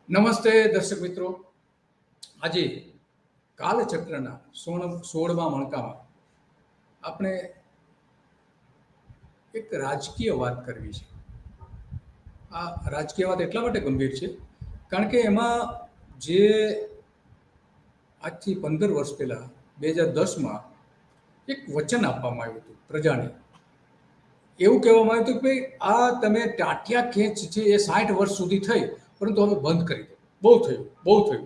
નમસ્તે દર્શક મિત્રો. આજે કાલચક્રના 16મા મણકામાં આપણે એક રાજકીય વાત કરવી છે. આ રાજકીય વાત એટલા માટે ગંભીર છે કારણ કે એમાં જે આજથી 15 વર્ષ પહેલા 2010માં એક વચન આપવામાં આવ્યું હતું પ્રજાને. એવું કહેવામાં આવ્યું હતું કે આ તમે ટાટિયા ખેંચ છે એ 60 વર્ષ સુધી થઈ, પરંતુ હવે બંધ કરી દો. બહુ થયું, બહુ થયું.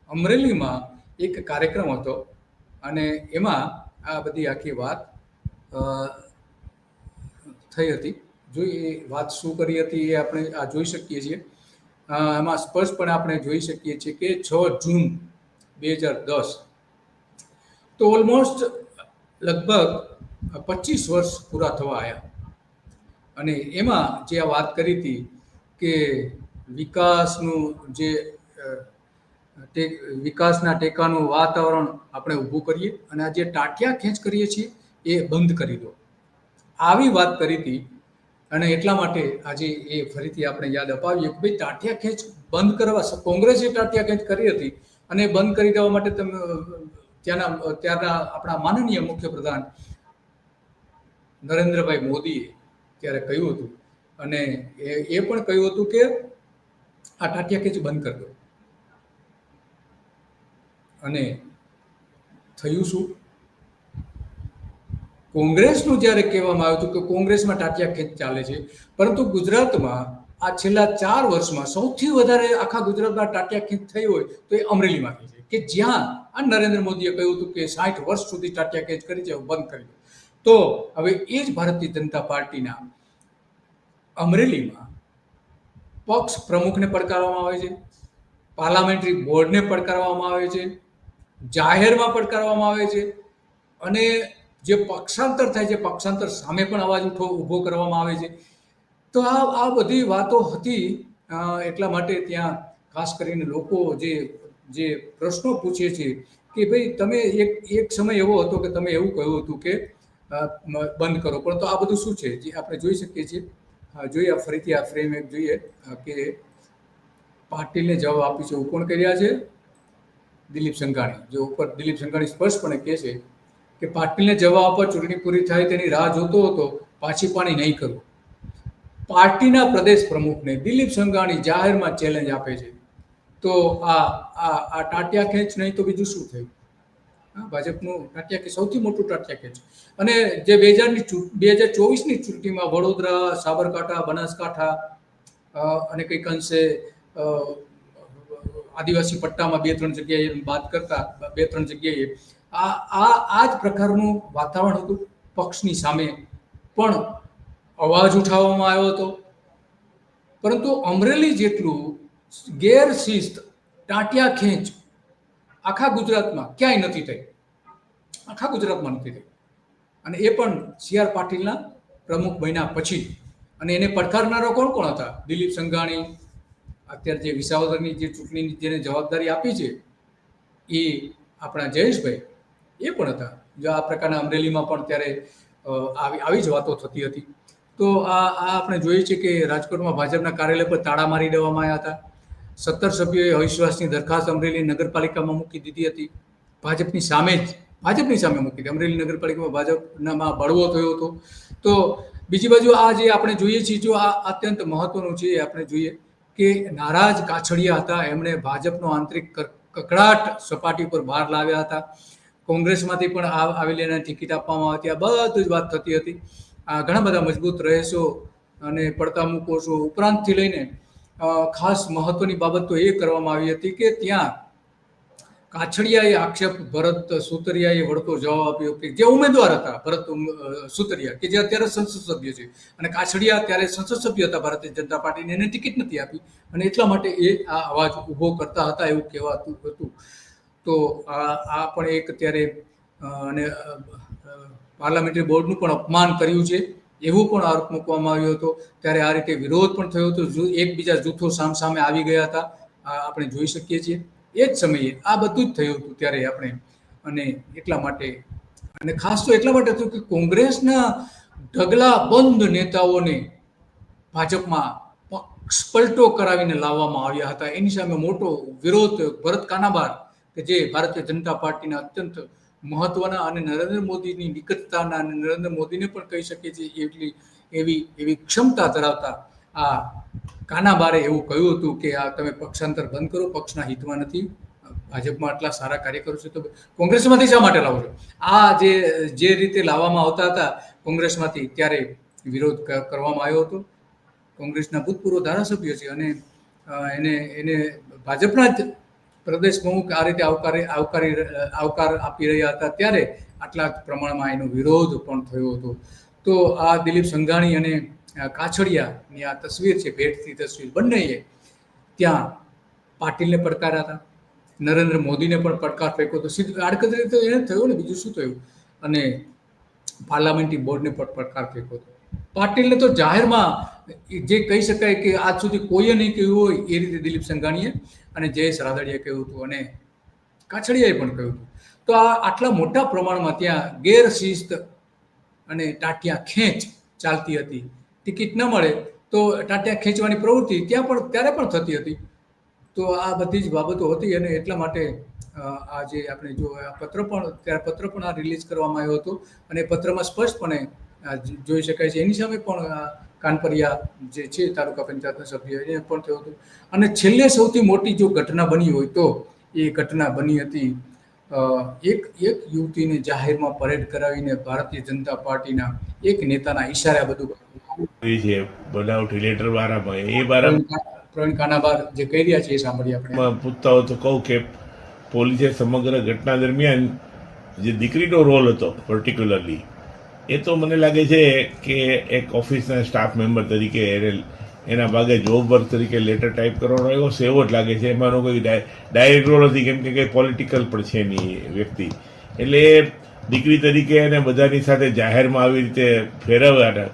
અમરેલીમાં એક કાર્યક્રમ હતો અને એમાં આ બધી આખી વાત અ, થઈ હતી. જો એ વાત શું કરી હતી એ આપણે આ જોઈ શકીએ છીએ. એમાં સ્પષ્ટપણે આપણે જોઈ શકીએ છીએ કે 6 જૂન 2010, તો ઓલમોસ્ટ લગભગ 25 વર્ષ પૂરા થવા આવ્યા. અને એમાં જે આ વાત કરી હતી કે વિકાસનું જે વિકાસના ટેકાનું વાતાવરણ આપણે ઊભું કરીએ અને આ જે ટાટિયા ખેંચ કરીએ છીએ એ બંધ કરી દો, આવી વાત કરી હતી. અને એટલા માટે આજે એ ફરીથી આપણે યાદ અપાવીએ કે ભાઈ ટાટિયા ખેંચ બંધ કરવા કોંગ્રેસે ટાટિયા ખેંચ કરી હતી અને બંધ કરી દેવા માટે તમે ત્યારના આપણા માનનીય મુખ્યપ્રધાન નરેન્દ્રભાઈ મોદીએ ત્યારે કહ્યું હતું. અને એ પણ કહ્યું હતું કે આ ટાટિયા ખેંચ બંધ કરી દો. અને થયું શું? કોંગ્રેસનું જ્યારે કહેવામાં આવ્યું હતું કે કોંગ્રેસમાં ટાટિયા ખેંચ ચાલે છે, પરંતુ ગુજરાતમાં આ છેલ્લા 4 વર્ષમાં સૌથી વધારે આખા ગુજરાતમાં ટાટિયા ખેંચ થઈ હોય તો એ અમરેલીમાંથી છે, કે જ્યાં આ નરેન્દ્ર મોદીએ કહ્યું હતું કે 60 વર્ષ સુધી ટાટિયા ખેંચ કરી છે, બંધ કરી દો. તો હવે એ જ ભારતીય જનતા પાર્ટીના અમરેલીમાં પક્ષ પ્રમુખને પડકારવામાં આવે છે, પાર્લામેન્ટરી બોર્ડને પડકારવામાં આવે છે, જાહેરમાં પડકારવામાં આવે છે, અને જે પક્ષાંતર થાય છે પક્ષાંતર સામે પણ અવાજ ઊભો કરવામાં આવે છે. તો આ બધી વાતો હતી. એટલા માટે ત્યાં ખાસ કરીને લોકો જે પ્રશ્નો પૂછે છે કે ભાઈ તમે એક સમય એવો હતો કે તમે એવું કહ્યું હતું કે બંધ કરો, પરંતુ આ બધું શું છે જે આપણે જોઈ શકીએ છીએ. જોઈએ ફરીથી આ ફ્રેમ એક જોઈએ કે પાટીલને જવાબ આપી છે. એવું કોણ કરી રહ્યા છે? દિલીપ સંઘાણી. જે ઉપર દિલીપ સંઘાણી સ્પષ્ટપણે કહે છે કે પાટીલને જવાબ આપવા ચૂંટણી પૂરી થાય તેની રાહ જોતો હતો, પાછી પાણી નહીં કરું. પાર્ટીના પ્રદેશ પ્રમુખને દિલીપ સંઘાણી જાહેરમાં ચેલેન્જ આપે છે. તો આ ટાટિયા ખેંચ નહીં તો બીજું શું થયું? ભાજપનું ટાટિયા ખેંચ સૌથી મોટું ટાટિયા ખેંચ. અને જે 2024ની ચૂંટણીમાં વડોદરા, સાબરકાંઠા, બનાસકાંઠા અને કંઈક અંશે આદિવાસી પટ્ટામાં 2-3 જગ્યાએ વાત કરતા 2-3 જગ્યાએ આ જ પ્રકારનું વાતાવરણ હતું. પક્ષની સામે પણ અવાજ ઉઠાવવામાં આવ્યો હતો, પરંતુ અમરેલી જેટલું ગેરશિસ્ત ટાટિયા ખેંચ આખા ગુજરાતમાં ક્યાંય નથી થઈ. આખા ગુજરાતમાં નથી થઈ. અને એ પણ સી.આર. પાટીલના પ્રમુખ બન્યા પછી. અને એને પડકારનારો કોણ કોણ હતા? દિલીપ સંઘાણી, અત્યારે જે વિસાવદરની જે ચૂંટણીની જેને જવાબદારી આપી છે એ આપણા જયેશભાઈ, એ પણ હતા. જો આ પ્રકારના અમરેલીમાં પણ ત્યારે આવી જ વાતો થતી હતી. તો આ આપણે જોઈએ છે કે રાજકોટમાં ભાજપના કાર્યાલય પર તાળા મારી દેવામાં આવ્યા હતા. 17 સભ્યોએ અવિશ્વાસની દરખાસ્ત અમરેલી નગરપાલિકામાં મૂકી દીધી હતી. ભાજપની સામે મૂકી હતી. અમરેલી નગરપાલિકામાં ભાજપનામાં બળવો થયો હતો. તો બીજી બાજુ આ જે આપણે જોઈએ છીએ, જો આ અત્યંત મહત્વનું છે, આપણે જોઈએ કે નારાજ કાછડિયા હતા. એમણે ભાજપનો આંતરિક કકળાટ સપાટી પર બહાર લાવ્યા હતા. કોંગ્રેસમાંથી પણ આવેલી એને ટિકિટ આપવામાં આવી હતી. આ બધું જ વાત થતી હતી. ઘણા બધા મજબૂત રહેશો અને પડતા મૂકો છો ઉપરાંતથી લઈને ખાસ મહત્વની બાબત તો એ કરવામાં આવી હતી કે ત્યાં કાછડિયાએ આક્ષેપ ભરત સુતરિયાએ વળતો જવાબ આપ્યો કે જે ઉમેદવાર હતા ભરત સુતરિયા, કે જે અત્યારે સંસદ સભ્ય છે, અને કાછડિયા ત્યારે સંસદ સભ્ય હતા ભારતીય જનતા પાર્ટીને, એને ટિકિટ નથી આપી અને એટલા માટે એ આ અવાજ ઊભો કરતા હતા એવું કહેવાતું હતું. તો આ પણ એક ત્યારે અને પાર્લામેન્ટરી બોર્ડનું પણ અપમાન કર્યું છે એવું પણ આરોપ મૂકવામાં આવ્યો હતો. ત્યારે આ રીતે વિરોધ પણ થયો હતો. એકબીજા જૂથો સામે આવી ગયા હતા. આપણે જોઈ શકીએ છીએ. એ જ સમયે આ બધું જ થયું હતું ત્યારે આપણે. અને એટલા માટે, અને ખાસ તો એટલા માટે હતું કે કોંગ્રેસના ઢગલા બંધ નેતાઓને ભાજપમાં પલટો કરાવીને લાવવામાં આવ્યા હતા. એની સામે મોટો વિરોધ ભરત કાનાબાર, કે જે ભારતીય જનતા પાર્ટીના અત્યંત મહત્વના અને નરેન્દ્ર મોદીની નિકટતાના અને નરેન્દ્ર મોદીને પણ કહી શકીએ છીએ એટલી એવી ક્ષમતા ધરાવતા આ કાનાબારે એવું કહ્યું હતું કે આ તમે પક્ષાંતર બંધ કરો, પક્ષના હિતમાં નથી, ભાજપમાં આટલા સારા કાર્યકરો છે તો કોંગ્રેસમાંથી શા માટે લાવો છો? આ જે રીતે લાવવામાં આવતા હતા કોંગ્રેસમાંથી, ત્યારે વિરોધ કરવામાં આવ્યો હતો. કોંગ્રેસના ભૂતપૂર્વ ધારાસભ્ય છે અને એને ભાજપના જ પ્રદેશ પ્રમુખ આ રીતે આવકાર આપી રહ્યા હતા, ત્યારે આટલા પ્રમાણમાં એનો વિરોધ પણ થયો હતો. તો આ દિલીપ સંઘાણી અને કાછડિયાની આ તસવીર છે, ભેટની તસવીર, બંનેએ ત્યાં પાટીલને પડકાર્યા હતા, નરેન્દ્ર મોદીને પણ પડકાર ફેંક્યો હતો. સીધું આડકતરી તો એને થયું ને, બીજું શું થયું? અને પાર્લામેન્ટરી બોર્ડને પણ પડકાર ફેંક્યો હતો. પાટીલને તો જાહેરમાં જે કહી શકાય કે આજ સુધી કોઈએ નહીં કહ્યું હોય એ રીતે દિલીપ સંઘાણીએ અને જયેશ રાદડિયાએ કહ્યું હતું અને કાછડિયાએ પણ કહ્યું હતું. તો આ આટલા મોટા પ્રમાણમાં ત્યાં ગેરશિસ્ત અને ટાટિયા ખેંચ ચાલતી હતી. ટિકિટ ન મળે તો ટાટિયા ખેંચવાની પ્રવૃત્તિ ત્યારે પણ થતી હતી. તો આ બધી જ બાબતો હતી અને એટલા માટે આ જે આપણે જો પત્ર પણ આ રિલીઝ કરવામાં આવ્યો હતો અને પત્રમાં સ્પષ્ટપણે જોઈ શકાય છે. એની સામે પણ કાનપરિયા જે છે તાલુકા પંચાયતના સભ્ય, એને પણ થયું હતું. અને છેલ્લે સૌથી મોટી જો ઘટના બની હોય તો એ ઘટના બની હતી એક યુવતીને જાહેરમાં પરેડ કરાવીને ભારતીય જનતા પાર્ટીના એક નેતાના ઈશારે બધું છે બનાવટી લેટર વાળામાં એ બારા પ્રવીણ કાનાબાર જે કહી રહ્યા છે એ સાંભળીએ આપણે. પૂછતા હોય તો કહું કે પોલીસે સમગ્ર ઘટના દરમિયાન જે દીકરીનો રોલ હતો પર્ટિક્યુલરલી, એ તો મને લાગે છે કે એક ઓફિસના સ્ટાફ મેમ્બર તરીકે એના ભાગે જોબ વર્ક તરીકે લેટર ટાઈપ કરવાનો એવો સેવો જ લાગે છે. એમાંનો કોઈ ડાયરેક્ટ રોલ નથી, કેમ કે કંઈ પોલિટિકલ પણ છે એની વ્યક્તિ. એટલે દીકરી તરીકે એને બધાની સાથે જાહેરમાં આવી રીતે ફેરવ્યા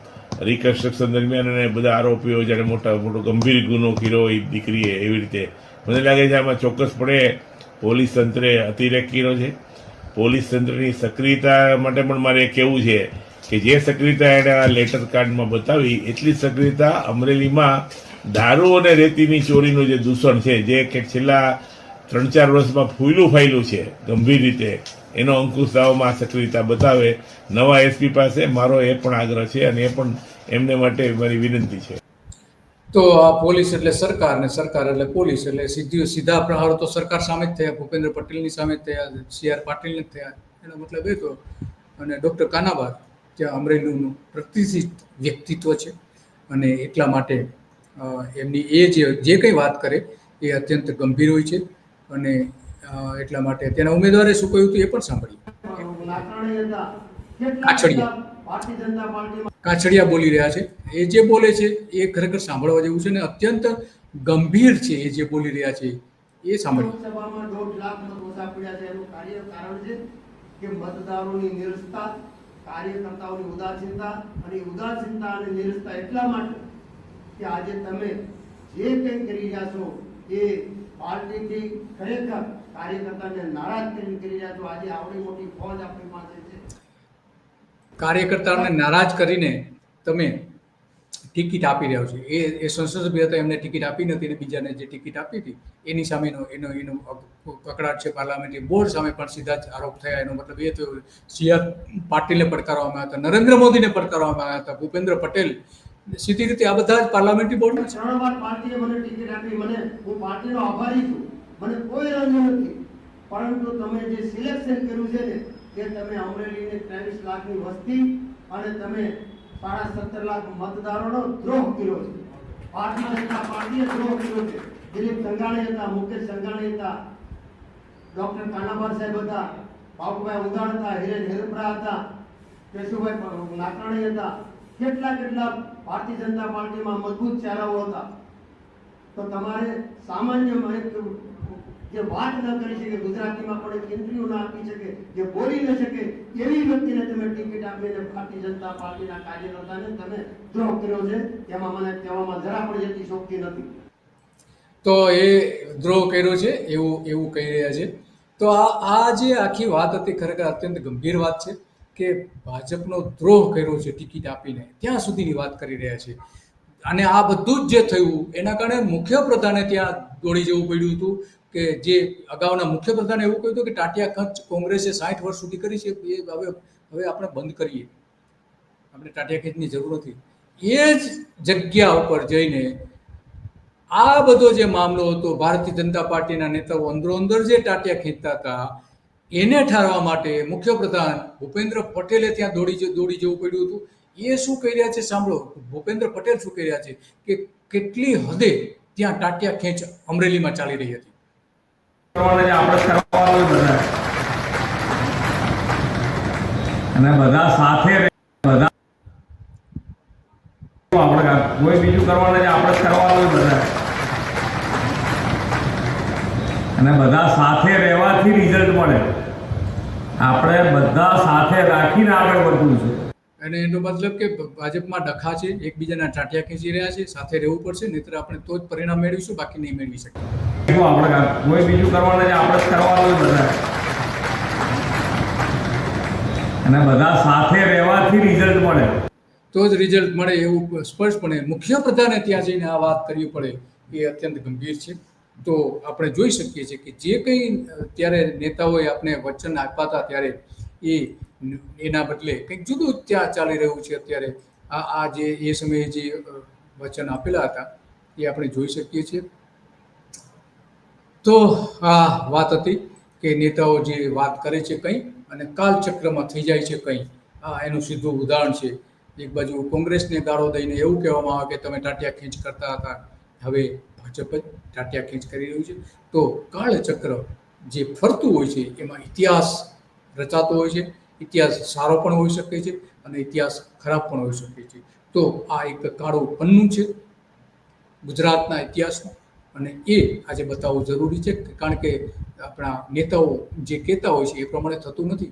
રિકન્સ્ટ્રક્શન દરમિયાન, અને બધા આરોપીઓ જ્યારે મોટો ગંભીર ગુનો કર્યો હોય દીકરીએ, એવી રીતે મને લાગે છે આમાં ચોક્કસપણે પોલીસ તંત્રે અતિરેક કર્યો છે. પોલીસ તંત્રની સક્રિયતા માટે પણ મારે કહેવું છે કે જે સક્રિયતા એણે આ લેટર કાર્ડમાં બતાવી, એટલી સક્રિયતા અમરેલીમાં દારૂ અને રેતીની ચોરીનું જે દૂષણ છે, જે કે છેલ્લા 3-4 વર્ષમાં ફાયલું છે ગંભીર રીતે, એનો અંકુશ લાવવામાં સક્રિયતા બતાવે. નવા એસપી પાસે મારો એ પણ આગ્રહ છે અને એ પણ એમને માટે મારી વિનંતી છે. તો આ પોલીસ એટલે સરકાર ને સરકાર એટલે પોલીસ, એટલે સીધા પ્રહારો તો સરકાર સામે જ થયા, ભૂપેન્દ્ર પટેલની સામે જ થયા, CR પાટીલને જ થયા. એનો મતલબ એ તો અને ડૉક્ટર કાનાબાર ત્યાં અમરેલીનું પ્રતિષ્ઠિત વ્યક્તિત્વ છે અને એટલા માટે એમની જે કંઈ વાત કરે એ અત્યંત ગંભીર હોય છે અને એટલા માટે તેના ઉમેદવારે શું કહ્યું હતું એ પણ સાંભળીએ. કાછડિયા બોલી રહ્યા છે. એ જે બોલે છે એ ખરેખર સાંભળવા જેવું છે ને અત્યંત ગંભીર છે. એ જે બોલી રહ્યા છે એ સાંભળીએ. મતદારોની નિરસ્તા, કાર્યકર્તાઓની ઉદાસીનતા અને ઉદાસીનતા અને નિરસ્તા એટલા માટે કે આજે તમે જે કંઈ કરી રહ્યા છો એ પાર્ટીથી ખરેખર કાર્યકર્તાને નારાજ કરી રહ્યા છો. આજે આવડી મોટી ફોજ આપણી પાસે છે. કાર્યકર્તાઓને નારાજ કરીને તમે ટિકિટ આપી રહ્યા છો. એ સંસદ સભ્ય હતા, એમને ટિકિટ આપી નથી અને બીજાને જે ટિકિટ આપી હતી એની સામેનો એનો કકડાટ છે. પાર્લામેન્ટરી બોર્ડ સામે પણ સીધા જ આરોપ થયા. એનો મતલબ એ થયો CR પાટીલને પડકારવામાં આવ્યા હતા, નરેન્દ્ર મોદીને પડકારવામાં આવ્યા હતા, ભૂપેન્દ્ર પટેલ, સીધી રીતે આ બધા જ પાર્લામેન્ટરી બોર્ડમાં છે. 3 વાર પાર્ટીએ મને ટિકિટ આપી, હું પાર્ટીનો આભારી છું, મને કોઈ રંજ નથી. પરંતુ તમે જે સિલેક્શન કર્યું છે ને કે તમે અમરેલીની 23 લાખની વસ્તી અને તમે 17.5 લાખ મતદારોનો દ્રોહ કર્યો છે. ભારતીય જનતા પાર્ટીએ દ્રોહ કર્યો છે. દિલીપ સંઘાણી હતા, મુકેશ સંઘાણી હતા, ડોક્ટર કાનાબાર સાહેબ હતા, બાબુભાઈ ઉદાણ હતા, હિરેન હેરપરા હતા, કેશુભાઈ નાકાણી હતા, કેટલા ભારતીય જનતા પાર્ટીમાં મજબૂત ચહેરાઓ હતા. તો તમારે સામાન્ય જે વાત ન કરી શકે, ગુજરાતીમાં પણ એક ઇન્ટરવ્યુ ના આપી શકે, જે બોલી ન શકે એવી વ્યક્તિને તમે ટિકિટ આપીને ભારતીય જનતા પાર્ટીના કાર્યકર્તાને તમે દ્રોહ કર્યો છે. એમાં મને કહેવામાં જરા પણ જેટલી શોખી નથી. તો એ દ્રોહ કર્યો છે એવું કહી રહ્યા છે. તો આ જે આખી વાત હતી ખરેખર અત્યંત ગંભીર વાત છે કે ભાજપનો દ્રોહ કર્યો છે ટિકિટ આપીને, ત્યાં સુધીની વાત કરી રહ્યા છે. અને આ બધું જ જે થયું એના કારણે મુખ્યપ્રધાને ત્યાં દોડી જવું પડ્યું હતું કે જે અગાઉના મુખ્યપ્રધાને એવું કહ્યું હતું કે ટાટિયા ખર્ચ કોંગ્રેસે 60 વર્ષ સુધી કરી છે એ હવે આપણે બંધ કરીએ, આપણે ટાટિયા ખેંચની જરૂર નથી. એ જ જગ્યા ઉપર જઈને આ બધો જે મામલો હતો, ભારતીય જનતા પાર્ટીના નેતાઓ અંદરો અંદર જે ટાટિયા ખેંચતા હતા એને ઠારવા માટે મુખ્યપ્રધાન ભૂપેન્દ્ર પટેલે ત્યાં દોડી જવું પડ્યું હતું. એ શું કહી રહ્યા છે સાંભળો, ભૂપેન્દ્ર પટેલ શું કહી રહ્યા છે કે કેટલી હદે ત્યાં ટાટિયા ખેંચ અમરેલીમાં ચાલી રહી હતી. અને બધા સાથે બધા આપણે કોઈ બીજું કરવાનું છે, આપણે જ કરવાનું બધા, અને બધા સાથે રહેવાથી રિઝલ્ટ મળે. આપણે બધા સાથે રાખીને આગળ વધવું છે. અને એનો મતલબ કે ભાજપમાં ડખા છે, એકબીજાના ટાટિયા ખેંચી રહ્યા છે, સાથે રહેવું પડશે, નહીંતર આપણે તો જ પરિણામ મેળવીશું, બાકી નહીં મેળવી શકીએ. આપણે કોઈ બીજું કરવાનું છે, આપણે જ કરવાનું બધા, અને બધા સાથે રહેવાથી રિઝલ્ટ મળે. તો જ રિઝલ્ટ મળે એવું સ્પષ્ટપણે મુખ્યપ્રધાને ત્યાં જઈને આ વાત કરવી પડે એ અત્યંત ગંભીર છે. તો આપણે જોઈ શકીએ છીએ કે જે કંઈ ત્યારે નેતાઓએ આપણે વચન આપ્યા હતા ત્યારે એના બદલે કંઈક જુદું ત્યાં ચાલી રહ્યું છે. અત્યારે આ જે એ સમયે જે વચન આપેલા હતા એ આપણે જોઈ શકીએ છીએ. તો આ વાત હતી કે નેતાઓ જે વાત કરે છે કંઈ અને કાલચક્રમાં થઈ જાય છે કંઈ. એનું સીધું ઉદાહરણ છે. એક બાજુ કોંગ્રેસને ગાળો દઈને એવું કહેવામાં આવે કે તમે ટાટિયા ખેંચ કરતા હતા, હવે ભાજપ જ ટાટિયા ખેંચ કરી રહ્યું છે. તો કાળચક્ર જે ફરતું હોય છે એમાં ઇતિહાસ રચાતો હોય છે. ઇતિહાસ સારો પણ હોઈ શકે છે અને ઇતિહાસ ખરાબ પણ હોઈ શકે છે. તો આ એક કાળું પન્નું છે ગુજરાતના ઇતિહાસનું, અને એ આજે બતાવવું જરૂરી છે, કારણ કે આપણા નેતાઓ જે કહેતા હોય છે એ પ્રમાણે થતું નથી.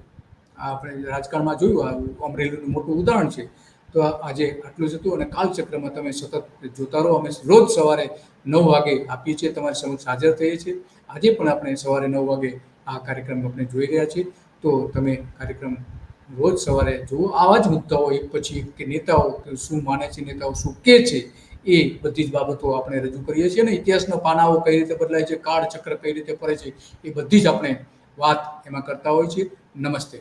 આ આપણે રાજકારણમાં જોયું, આ અમરેલીનું મોટું ઉદાહરણ છે. તો આજે આટલું જ હતું, અને કાલચક્રમાં તમે સતત જોતા રહો. અમે રોજ સવારે 9 વાગે આપીએ છીએ, તમારી સમક્ષ હાજર થઈએ છીએ. આજે પણ આપણે સવારે 9 વાગે આ કાર્યક્રમ આપણે જોઈ રહ્યા છીએ. તો તમે કાર્યક્રમ રોજ સવારે જુઓ. આવા જ મુદ્દાઓ એક પછી એક, કે નેતાઓ શું માને છે, નેતાઓ શું કહે છે, એ બધી જ બાબતો આપણે રજૂ કરીએ છીએ. અને ઇતિહાસના પાનાઓ કઈ રીતે બદલાય છે, કાળચક્ર કઈ રીતે ફરે છે, એ બધી જ આપણે વાત એમાં કરતા હોઈએ છીએ. નમસ્તે.